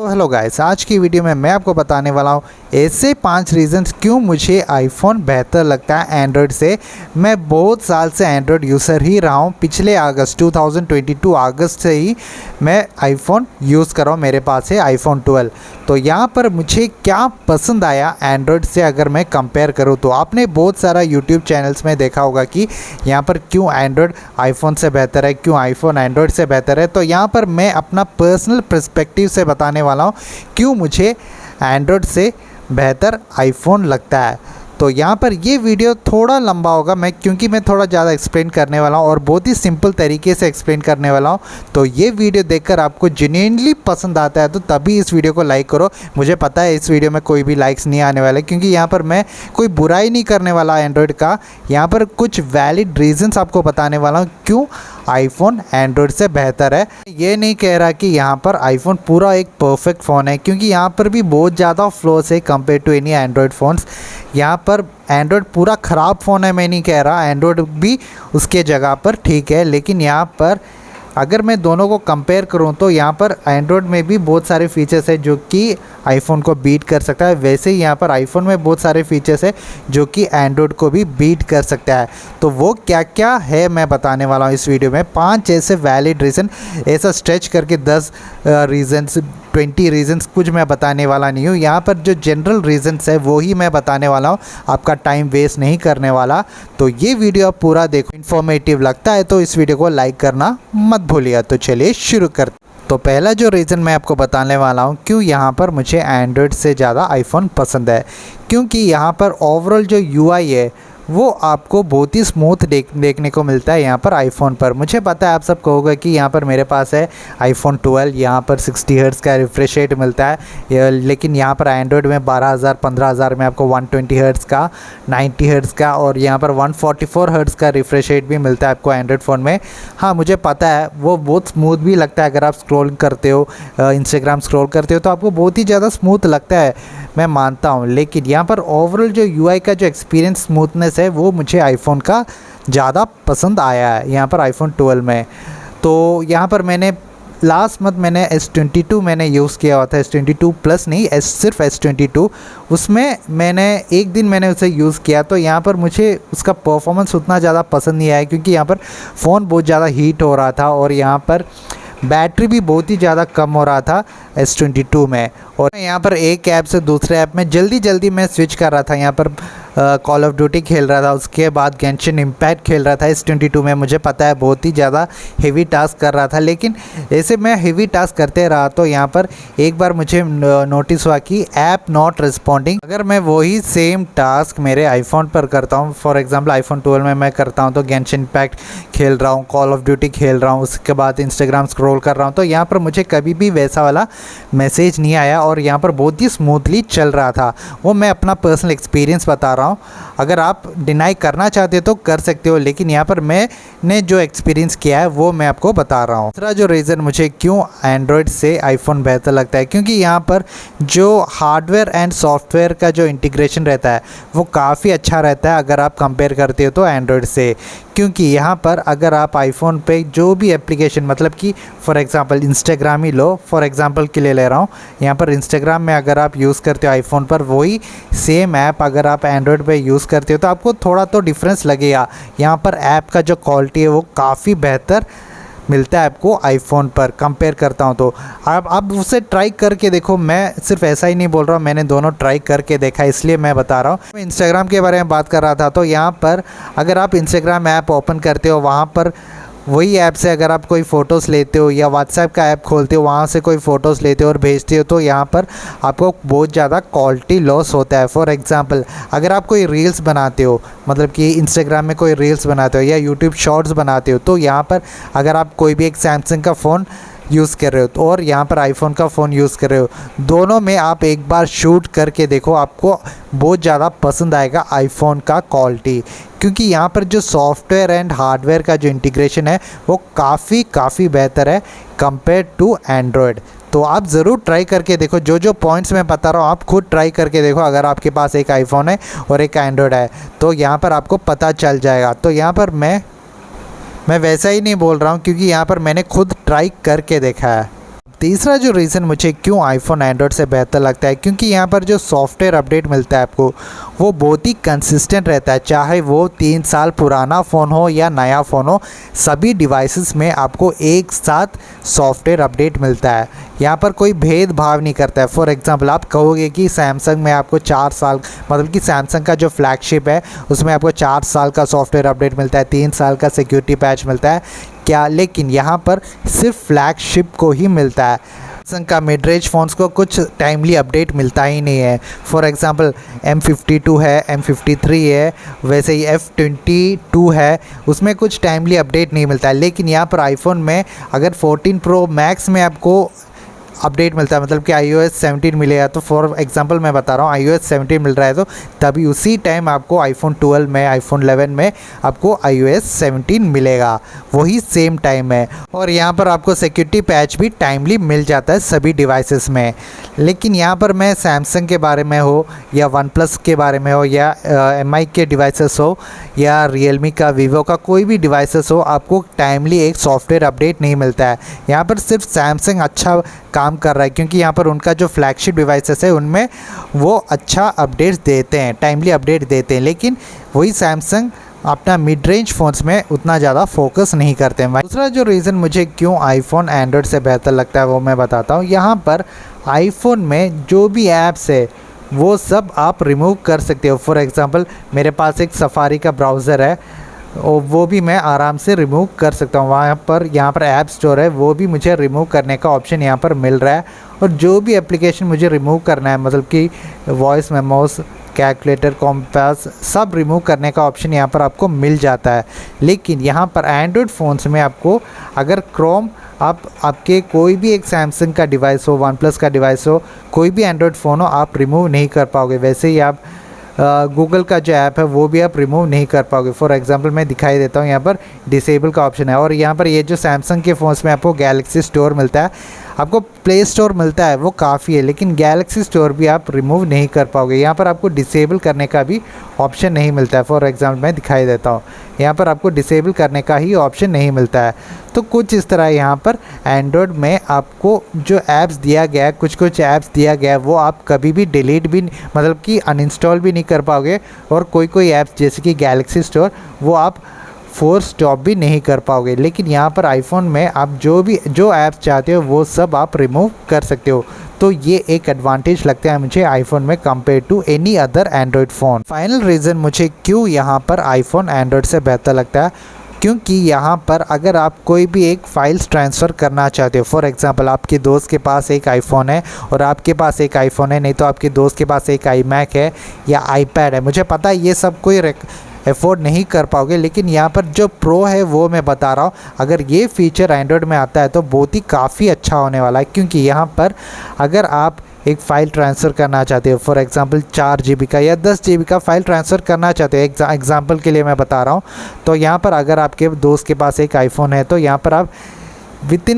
Hello guys, आज की video में मैं आपको बताने वाला हूँ ऐसे 5 रीजंस क्यों मुझे आईफोन बेहतर लगता है एंड्रॉयड से। मैं बहुत साल से एंड्रॉयड यूज़र ही रहा हूँ। पिछले अगस्त 2022 अगस्त से ही मैं आईफोन यूज़ कर रहा हूँ। मेरे पास है आईफोन 12। तो यहाँ पर मुझे क्या पसंद आया एंड्रॉयड से अगर मैं कंपेयर करूँ तो आपने बहुत सारा यूट्यूब चैनल्स में देखा होगा कि यहाँ पर क्यों एंड्रॉयड आईफोन से बेहतर है, क्यों आईफोन एंड्रॉयड से बेहतर है। तो यहाँ पर मैं अपना पर्सनल पर्सपेक्टिव से बताने वाला हूँ क्यों मुझे एंड्रॉयड से बेहतर आईफोन लगता है। तो यहाँ पर ये वीडियो थोड़ा लंबा होगा क्योंकि मैं थोड़ा ज़्यादा एक्सप्लेन करने वाला हूँ और बहुत ही सिंपल तरीके से एक्सप्लेन करने वाला हूँ। तो ये वीडियो देखकर आपको जेन्युइनली पसंद आता है तो तभी इस वीडियो को लाइक करो। मुझे पता है इस वीडियो में कोई भी लाइक्स नहीं आने वाले क्योंकि यहाँ पर मैं कोई बुराई नहीं करने वाला एंड्रॉयड का। यहाँ पर कुछ वैलिड रीजंस आपको बताने वाला हूँ क्यों आईफोन एंड्रॉयड से बेहतर है। ये नहीं कह रहा कि यहाँ पर आईफोन पूरा एक परफेक्ट फ़ोन है क्योंकि यहाँ पर भी बहुत ज़्यादा फ्लॉस है compare to any Android phones. यहाँ पर एंड्रॉयड पूरा ख़राब फ़ोन है मैं नहीं कह रहा, एंड्रॉयड भी उसके जगह पर ठीक है। लेकिन यहाँ पर अगर मैं दोनों को कंपेयर करूं तो यहाँ पर एंड्रॉयड में भी बहुत सारे फीचर्स है जो कि आईफोन को बीट कर सकता है। वैसे ही यहाँ पर आईफोन में बहुत सारे फीचर्स है जो कि एंड्रॉयड को भी बीट कर सकता है। तो वो क्या क्या है मैं बताने वाला हूँ इस वीडियो में। 5 ऐसे वैलिड रीज़न, ऐसा स्ट्रेच करके 10 रीजन्स 20 रीजन्स कुछ मैं बताने वाला नहीं हूँ। यहाँ पर जो जनरल रीजन्स है वो ही मैं बताने वाला हूँ, आपका टाइम वेस्ट नहीं करने वाला। तो ये वीडियो आप पूरा देखो, इन्फॉर्मेटिव लगता है तो इस वीडियो को लाइक करना मत भूलिएगा। तो चलिए शुरू करते। तो पहला जो रीज़न मैं आपको बताने वाला हूँ क्यों यहाँ पर मुझे एंड्रॉयड से ज़्यादा आईफोन पसंद है, क्योंकि यहाँ पर ओवरऑल जो यूआई है वो आपको बहुत ही स्मूथ देखने को मिलता है यहाँ पर आईफोन पर। मुझे पता है आप सब कहोगे कि यहाँ पर मेरे पास है आईफोन 12, यहाँ पर 60 हर्ट्ज़ का रिफ्रेश रेट मिलता है, लेकिन यहाँ पर एंड्रॉयड में 12,000 15,000 में आपको 120 हर्ट्ज़ का, 90 हर्ट्ज़ का और यहाँ पर 144 हर्ट्ज़ का रिफ्रेश रेट भी मिलता है आपको एंड्रॉयड फ़ोन में। हाँ मुझे पता है वो बहुत स्मूथ भी लगता है। अगर आप स्क्रॉल करते हो, इंस्टाग्राम स्क्रॉल करते हो तो आपको बहुत ही ज़्यादा स्मूथ लगता है, मैं मानता हूँ। लेकिन यहाँ पर ओवरऑल जो यूआई का जो एक्सपीरियंस स्मूथनेस है वो मुझे आईफोन का ज़्यादा पसंद आया है यहाँ पर आईफोन 12 में। तो यहाँ पर मैंने लास्ट मंथ मैंने S22 मैंने यूज़ किया हुआ था, S22 प्लस नहीं, सिर्फ S22। उसमें मैंने एक दिन मैंने उसे यूज़ किया तो यहाँ पर मुझे उसका परफॉर्मेंस उतना ज़्यादा पसंद नहीं आया क्योंकि यहाँ पर फ़ोन बहुत ज़्यादा हीट हो रहा था और यहाँ पर बैटरी भी बहुत ही ज़्यादा कम हो रहा था S22 में। और यहाँ पर एक ऐप से दूसरे ऐप में जल्दी मैं स्विच कर रहा था। यहाँ पर कॉल ऑफ ड्यूटी खेल रहा था, उसके बाद गेंशिन इम्पैक्ट खेल रहा था S22 में। मुझे पता है बहुत ही ज़्यादा हेवी टास्क कर रहा था, लेकिन ऐसे मैं हेवी टास्क करते रहा तो यहाँ पर एक बार मुझे नोटिस हुआ कि ऐप नॉट रिस्पॉन्डिंग। अगर मैं वही सेम टास्क मेरे आईफोन पर करता हूँ, फॉर एग्जाम्पल आईफोन 12 में मैं करता हूँ तो गेंशिन इम्पैक्ट खेल रहा हूँ, कॉल ऑफ ड्यूटी खेल रहा हूँ, उसके बाद इंस्टाग्राम स्क्रॉल कर रहा हूँ, तो यहाँ पर मुझे कभी भी वैसा वाला मैसेज नहीं आया और यहाँ पर बहुत ही स्मूथली चल रहा था। वो मैं अपना पर्सनल एक्सपीरियंस बता रहा हूँ। अगर आप डिनाई करना चाहते हो तो कर सकते हो, लेकिन यहाँ पर मैंने जो एक्सपीरियंस किया है वो मैं आपको बता रहा हूँ। दूसरा जो रीज़न मुझे क्यों एंड्रॉयड से आईफोन बेहतर लगता है, क्योंकि यहाँ पर जो हार्डवेयर एंड सॉफ्टवेयर का जो इंटीग्रेशन रहता है वो काफ़ी अच्छा रहता है अगर आप कंपेयर करते हो तो एंड्रॉयड से। क्योंकि यहाँ पर अगर आप आईफोन पे जो भी एप्लीकेशन, मतलब कि for example Instagram he low, for example के लिए ले रहा हूँ, यहाँ पर इंस्टाग्राम में अगर आप यूज़ करते हो आईफोन पर वही सेम ऐप अगर आप एंड्रॉयड पे यूज़ करते हो तो आपको थोड़ा तो डिफरेंस लगेगा। यहाँ पर ऐप का जो क्वालिटी है वो काफ़ी बेहतर मिलता है आपको आईफोन पर कंपेयर करता हूँ। तो आप उसे ट्राई करके देखो। मैं सिर्फ ऐसा ही नहीं बोल रहा हूँ, मैंने दोनों ट्राई करके देखा इसलिए मैं बता रहा हूँ। मैं इंस्टाग्राम के बारे में बात कर रहा था तो यहाँ पर अगर आप इंस्टाग्राम ऐप ओपन करते हो, वहाँ पर वही ऐप से अगर आप कोई फ़ोटोज़ लेते हो या व्हाट्सएप का ऐप खोलते हो, वहाँ से कोई फ़ोटोज़ लेते हो और भेजते हो तो यहाँ पर आपको बहुत ज़्यादा क्वालिटी लॉस होता है। फॉर एग्जांपल अगर आप कोई रील्स बनाते हो, मतलब कि इंस्टाग्राम में कोई रील्स बनाते हो या यूट्यूब शॉर्ट्स बनाते हो, तो यहाँ पर अगर आप कोई भी एक सैमसंग का फ़ोन यूज़ कर रहे हो तो और यहाँ पर आईफोन का फ़ोन यूज़ कर रहे हो, दोनों में आप एक बार शूट करके देखो, आपको बहुत ज़्यादा पसंद आएगा आईफोन का क्वालिटी। क्योंकि यहाँ पर जो सॉफ्टवेयर एंड हार्डवेयर का जो इंटीग्रेशन है वो काफ़ी बेहतर है कंपेयर टू एंड्रॉयड। तो आप ज़रूर ट्राई करके देखो। जो पॉइंट्स मैं बता रहा हूँ आप खुद ट्राई करके देखो। अगर आपके पास एक आईफोन है और एक एंड्रॉयड है तो यहाँ पर आपको पता चल जाएगा। तो यहाँ पर मैं वैसा ही नहीं बोल रहा हूँ क्योंकि यहाँ पर मैंने खुद ट्राई करके देखा है। तीसरा जो रीज़न मुझे क्यों आईफोन एंड्रॉयड से बेहतर लगता है, क्योंकि यहाँ पर जो सॉफ्टवेयर अपडेट मिलता है आपको वो बहुत ही कंसिस्टेंट रहता है। चाहे वो 3 साल पुराना फ़ोन हो या नया फ़ोन हो, सभी डिवाइसेस में आपको एक साथ सॉफ्टवेयर अपडेट मिलता है। यहाँ पर कोई भेदभाव नहीं करता है। फॉर एग्जांपल आप कहोगे कि सैमसंग में आपको 4 साल, मतलब कि सैमसंग का जो फ्लैगशिप है उसमें आपको 4 साल का सॉफ्टवेयर अपडेट मिलता है, 3 साल का सिक्योरिटी पैच मिलता है क्या, लेकिन यहाँ पर सिर्फ फ्लैगशिप को ही मिलता है। सैमसंग का मिड रेंज फ़ोन्स को कुछ टाइमली अपडेट मिलता ही नहीं है। फॉर एग्जांपल M52 है, M53 है, वैसे ही F22 है, उसमें कुछ टाइमली अपडेट नहीं मिलता है। लेकिन यहाँ पर आईफोन में अगर 14 प्रो मैक्स में आपको अपडेट मिलता है, मतलब कि iOS 17 मिलेगा, तो फॉर एग्जांपल मैं बता रहा हूँ iOS 17 मिल रहा है तो तभी उसी टाइम आपको आईफोन 12 में, आईफोन 11 में आपको iOS 17 मिलेगा, वही सेम टाइम है। और यहाँ पर आपको सिक्योरिटी पैच भी टाइमली मिल जाता है सभी डिवाइसेस में। लेकिन यहाँ पर मैं सैमसंग के बारे में हो या वन प्लस के बारे में हो या MI के डिवाइसेस हो या रियलमी का, वीवो का, कोई भी डिवाइसेस हो, आपको टाइमली एक सॉफ्टवेयर अपडेट नहीं मिलता है। यहाँ पर सिर्फ सैमसंग अच्छा काम कर रहा है, क्योंकि यहाँ पर उनका जो फ्लैगशिप डिवाइसेस है उनमें वो अच्छा अपडेट्स देते हैं, टाइमली अपडेट देते हैं। लेकिन वही सैमसंग अपना मिड रेंज फ़ोन्स में उतना ज़्यादा फोकस नहीं करते हैं। दूसरा जो रीज़न मुझे क्यों आईफोन एंड्रॉयड से बेहतर लगता है वो मैं बताता हूँ। यहाँ पर आईफोन में जो भी ऐप्स है वो सब आप रिमूव कर सकते हो। फॉर एग्ज़ाम्पल मेरे पास एक सफारी का ब्राउज़र है और वो भी मैं आराम से रिमूव कर सकता हूँ। यहाँ पर ऐप स्टोर है, वो भी मुझे रिमूव करने का ऑप्शन यहाँ पर मिल रहा है। और जो भी एप्लीकेशन मुझे रिमूव करना है, मतलब कि वॉइस मेमोस, कैलकुलेटर, कॉम्पास, सब रिमूव करने का ऑप्शन यहाँ पर आपको मिल जाता है। लेकिन यहाँ पर एंड्रॉयड फ़ोन्स में आपको अगर क्रोम, आपके कोई भी एक सैमसंग का डिवाइस हो, वन प्लस का डिवाइस हो, कोई भी एंड्रॉयड फ़ोन हो, आप रिमूव नहीं कर पाओगे। वैसे ही आप गूगल का जो ऐप है वो भी आप रिमूव नहीं कर पाओगे। फॉर एग्जांपल मैं दिखाई देता हूँ, यहाँ पर डिसेबल का ऑप्शन है। और यहाँ पर ये जो सैमसंग के फ़ोन्स में आपको गैलेक्सी स्टोर मिलता है, आपको प्ले स्टोर मिलता है, वो काफ़ी है, लेकिन गैलेक्सी स्टोर भी आप रिमूव नहीं कर पाओगे। यहाँ पर आपको डिसेबल करने का भी ऑप्शन नहीं मिलता है। फॉर एग्जांपल मैं दिखाई देता हूँ, यहाँ पर आपको डिसेबल करने का ही ऑप्शन नहीं मिलता है। तो कुछ इस तरह यहाँ पर एंड्रॉयड में आपको जो ऐप्स दिया गया है, कुछ ऐप्स दिया गया है, वो आप कभी भी डिलीट भी, मतलब कि अनइंस्टॉल भी नहीं कर पाओगे। और कोई ऐप्स जैसे कि गैलेक्सी स्टोर, वो आप फोर्स स्टॉप भी नहीं कर पाओगे। लेकिन यहाँ पर आईफोन में आप जो ऐप्स चाहते हो वो सब आप रिमूव कर सकते हो। तो ये एक एडवांटेज लगता है मुझे आईफोन में compare to any other Android phone. Final reason मुझे क्यों यहाँ पर आईफोन एंड्रॉयड से बेहतर लगता है, क्योंकि यहाँ पर अगर आप कोई भी एक फ़ाइल्स ट्रांसफ़र करना चाहते हो, फॉर एग्जांपल आपके दोस्त के पास एक आईफोन है और आपके पास एक आईफोन है, नहीं तो आपके दोस्त के पास एक iMac है या iPad है, मुझे पता है ये सब कोई अफोर्ड नहीं कर पाओगे। लेकिन यहाँ पर जो प्रो है वो मैं बता रहा हूँ, अगर ये फ़ीचर एंड्रॉयड में आता है तो बहुत ही काफ़ी अच्छा होने वाला है। क्योंकि यहाँ पर अगर आप एक फ़ाइल ट्रांसफ़र करना चाहते हो, फॉर एग्जांपल 4 GB का या 10 GB का फ़ाइल ट्रांसफ़र करना चाहते हो, एग्जांपल के लिए मैं बता रहा हूँ, तो यहाँ पर अगर आपके दोस्त के पास एक आईफोन है तो यहाँ पर आप विद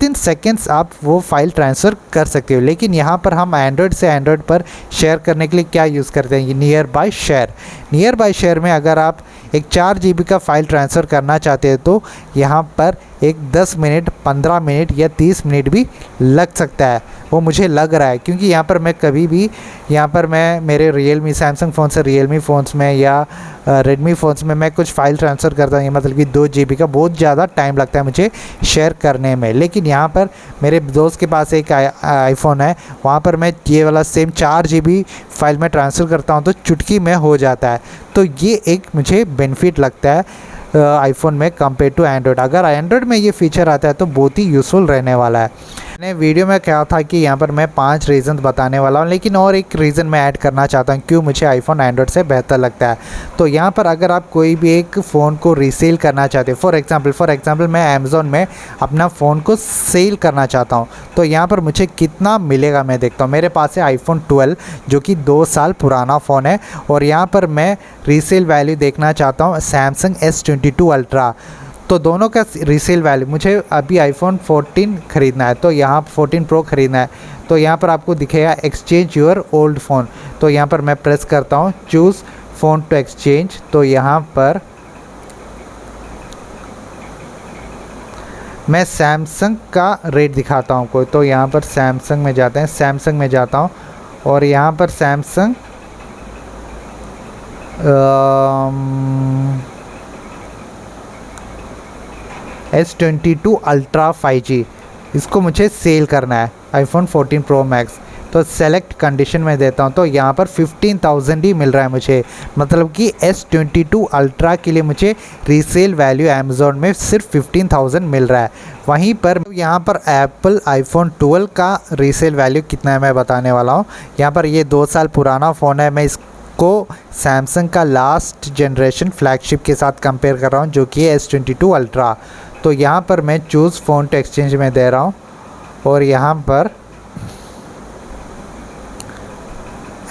इन सेकेंड्स आप वो फाइल ट्रांसफ़र कर सकते हो। लेकिन यहाँ पर हम एंड्रॉयड से एंड्रॉयड पर शेयर करने के लिए क्या यूज़ करते हैं, नियर बाय शेयर में अगर आप एक 4 GB का फ़ाइल ट्रांसफ़र करना चाहते हो तो यहाँ पर एक 10 मिनट, 15 मिनट या 30 मिनट भी लग सकता है, वो मुझे लग रहा है। क्योंकि यहाँ पर मैं कभी भी मैं मेरे सैमसंग फ़ोन से रियलमी फ़ोन्स में या रेडमी फ़ोन्स में मैं कुछ फ़ाइल ट्रांसफ़र करता हूँ, मतलब कि 2 GB का बहुत ज़्यादा टाइम लगता है मुझे शेयर करने में। लेकिन यहाँ पर मेरे दोस्त के पास एक आईफोन है, वहाँ पर मैं ये वाला सेम 4 GB फ़ाइल में ट्रांसफ़र करता हूँ तो चुटकी में हो जाता है। तो ये एक मुझे बेनिफिट लगता है आईफोन में कंपेयर टू एंड्रॉयड। अगर एंड्रॉयड में ये फ़ीचर आता है तो बहुत ही यूज़फुल रहने वाला है। मैंने वीडियो में कहा था कि यहाँ पर मैं 5 रीज़न बताने वाला हूँ, लेकिन और एक रीज़न मैं ऐड करना चाहता हूँ क्यों मुझे आईफोन एंड्रॉयड से बेहतर लगता है। तो यहाँ पर अगर आप कोई भी एक फ़ोन को रीसेल करना चाहते हो, फॉर एग्ज़ाम्पल मैं अमेज़ॉन में अपना फ़ोन को सेल करना चाहता हूँ, तो यहाँ पर मुझे कितना मिलेगा मैं देखता हूँ। मेरे पास है आईफोन 12 जो कि 2 साल पुराना फ़ोन है, और यहाँ पर मैं रीसेल वैल्यू देखना चाहता हूँ सैमसंग S22 अल्ट्रा। तो दोनों का रीसेल वैल्यू, मुझे अभी आईफोन 14 ख़रीदना है तो यहाँ 14 प्रो ख़रीदना है, तो यहाँ पर आपको दिखेगा एक्सचेंज योर ओल्ड फ़ोन। तो यहाँ पर मैं प्रेस करता हूँ चूज़ फ़ोन टू एक्सचेंज, तो यहाँ पर मैं सैमसंग का रेट दिखाता हूँ कोई, तो यहाँ पर सैमसंग में जाते हैं, सैमसंग में जाता हूँ और यहाँ पर सैमसंग S22 अल्ट्रा 5G, इसको मुझे सेल करना है, आईफोन 14 प्रो मैक्स। तो सेलेक्ट कंडीशन में देता हूँ, तो यहाँ पर 15,000 ही मिल रहा है मुझे, मतलब कि S22 अल्ट्रा के लिए मुझे रीसेल वैल्यू अमेज़ॉन में सिर्फ 15,000 मिल रहा है। वहीं पर यहाँ पर एप्पल आईफोन 12 का रीसेल वैल्यू कितना है मैं बताने वाला हूँ। यहाँ पर ये 2 साल पुराना फ़ोन है, मैं इसको सैमसंग का लास्ट जनरेशन फ्लैगशिप के साथ कंपेयर कर रहा हूँ, जो कि है S22 अल्ट्रा। तो यहाँ पर मैं चूज़ फ़ोन टू एक्सचेंज में दे रहा हूँ और यहाँ पर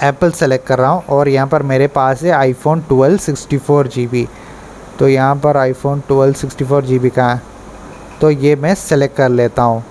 एप्पल सेलेक्ट कर रहा हूँ और यहाँ पर मेरे पास है आईफोन 12 64GB। तो यहाँ पर आईफोन 12 64GB का है, तो ये मैं सेलेक्ट कर लेता हूँ।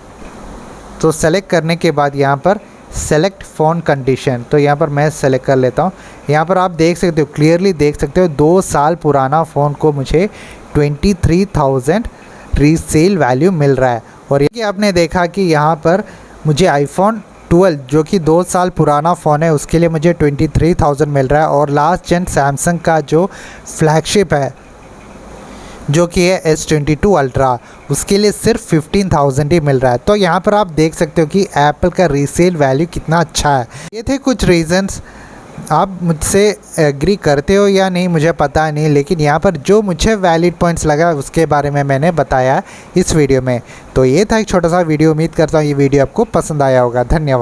तो सेलेक्ट करने के बाद यहाँ पर सेलेक्ट फ़ोन कंडीशन, तो यहाँ पर मैं सेलेक्ट कर लेता हूँ। यहाँ पर आप देख सकते हो, क्लियरली देख सकते हो, 2 साल पुराना फ़ोन को मुझे 23,000 रीसेल वैल्यू मिल रहा है। और ये आपने देखा कि यहाँ पर मुझे आईफोन 12 जो कि 2 साल पुराना फ़ोन है उसके लिए मुझे 23,000 मिल रहा है, और लास्ट जेन सैमसंग का जो फ्लैगशिप है जो कि है S22 अल्ट्रा, उसके लिए सिर्फ 15,000 ही मिल रहा है। तो यहाँ पर आप देख सकते हो कि एप्पल का रीसेल वैल्यू कितना अच्छा है। ये थे कुछ रीज़न्स, आप मुझसे एग्री करते हो या नहीं मुझे पता नहीं, लेकिन यहाँ पर जो मुझे वैलिड पॉइंट्स लगा उसके बारे में मैंने बताया इस वीडियो में। तो ये था एक छोटा सा वीडियो, उम्मीद करता हूँ ये वीडियो आपको पसंद आया होगा। धन्यवाद।